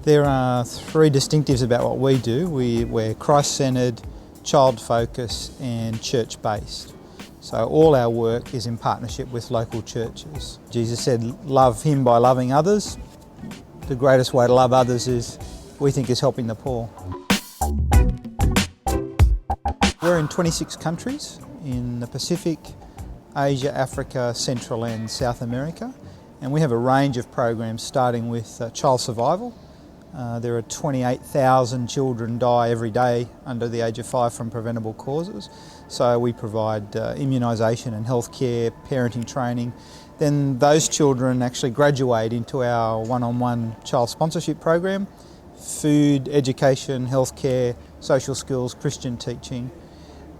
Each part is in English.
There are three distinctives about what we do. We're Christ-centred, child-focused and church-based. So all our work is in partnership with local churches. Jesus said, love him by loving others. The greatest way to love others we think is helping the poor. We're in 26 countries in the Pacific, Asia, Africa, Central and South America. And we have a range of programs starting with child survival. There are 28,000 children die every day under the age of 5 from preventable causes. So we provide immunisation and healthcare, parenting training. Then those children actually graduate into our one-on-one child sponsorship program, food, education, healthcare, social skills, Christian teaching.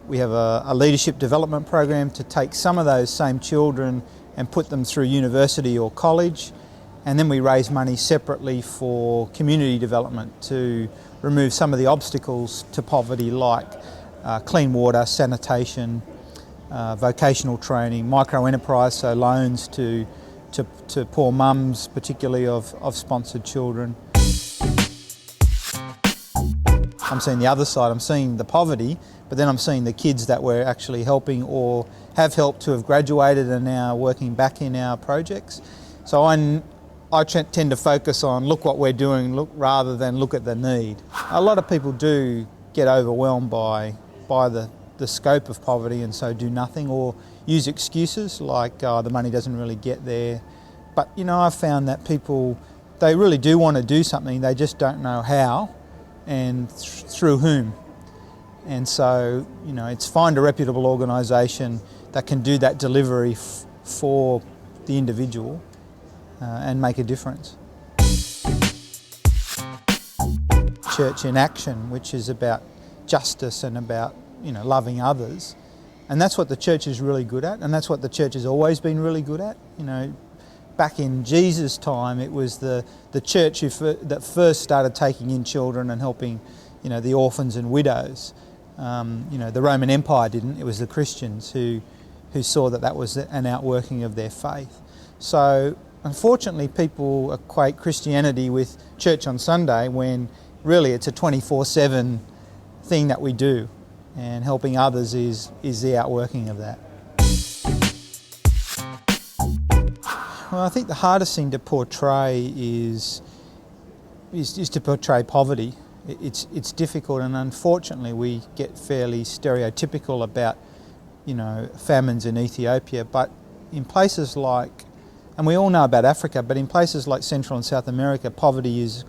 We have a leadership development program to take some of those same children and put them through university or college. And then we raise money separately for community development to remove some of the obstacles to poverty, like clean water, sanitation, vocational training, micro-enterprise, so loans to poor mums, particularly of sponsored children. I'm seeing the other side, I'm seeing the poverty, but then I'm seeing the kids that we're actually helping or have helped to have graduated and now working back in our projects. So I tend to focus on look what we're doing rather than look at the need. A lot of people do get overwhelmed by the scope of poverty and so do nothing or use excuses like the money doesn't really get there. But I've found that people, they really do want to do something, they just don't know how and through whom. And so, it's find a reputable organisation that can do that delivery for the individual and make a difference. Church in Action, which is about justice and about loving others, and that's what the church is really good at, and that's what the church has always been really good at. Back in Jesus' time, it was the church that first started taking in children and helping the orphans and widows. The Roman Empire didn't. It was the Christians who saw that was an outworking of their faith. So unfortunately, people equate Christianity with church on Sunday when really it's a 24/7 thing that we do, and helping others is the outworking of that. Well, I think the hardest thing to portray is to portray poverty. It's difficult, and unfortunately we get fairly stereotypical about famines in Ethiopia, but in places like, and we all know about Africa, but in places like Central and South America, poverty is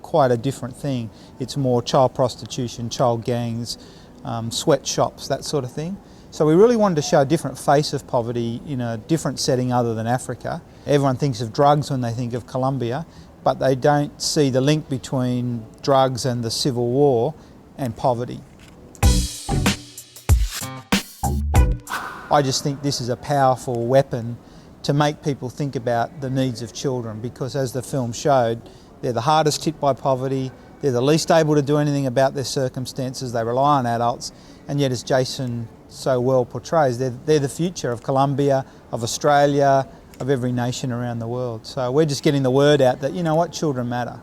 quite a different thing. It's more child prostitution, child gangs, sweatshops, that sort of thing. So we really wanted to show a different face of poverty in a different setting other than Africa. Everyone thinks of drugs when they think of Colombia, but they don't see the link between drugs and the civil war and poverty. I just think this is a powerful weapon to make people think about the needs of children, because as the film showed, they're the hardest hit by poverty, they're the least able to do anything about their circumstances, they rely on adults, and yet as Jason so well portrays, they're the future of Colombia, of Australia, of every nation around the world. So we're just getting the word out that children matter.